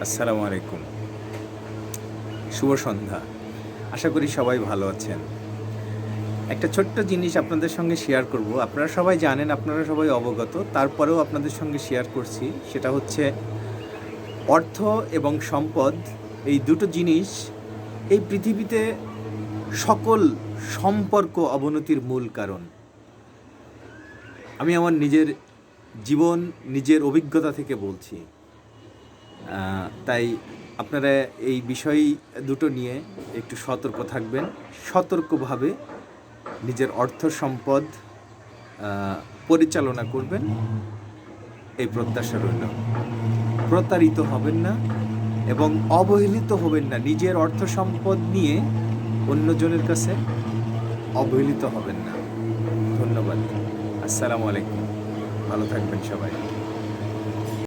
আসসালামু আলাইকুম। শুভ সন্ধ্যা। আশা করি সবাই ভালো আছেন। একটা ছোট্ট জিনিস আপনাদের সঙ্গে শেয়ার করব। আপনারা সবাই জানেন, আপনারা সবাই অবগত। তারপরেও আপনাদের সঙ্গে শেয়ার করছি। সেটা হচ্ছে অর্থ এবং সম্পদ, এই দুটো জিনিস এই পৃথিবীতে সকল সম্পর্ক অবনতির মূল কারণ। আমি আমার নিজের জীবন, নিজের অভিজ্ঞতা থেকে বলছি। তাই আপনারা এই বিষয় দুটো নিয়ে একটু সতর্ক থাকবেন। সতর্কভাবে নিজের অর্থ সম্পদ পরিচালনা করবেন, এই প্রত্যাশা রইল। প্রতারিত হবেন না এবং অবহেলিত হবেন না। নিজের অর্থ সম্পদ নিয়ে অন্যজনের কাছে অবহেলিত হবেন না। ধন্যবাদ। আসসালামু আলাইকুম। ভালো থাকবেন সবাই।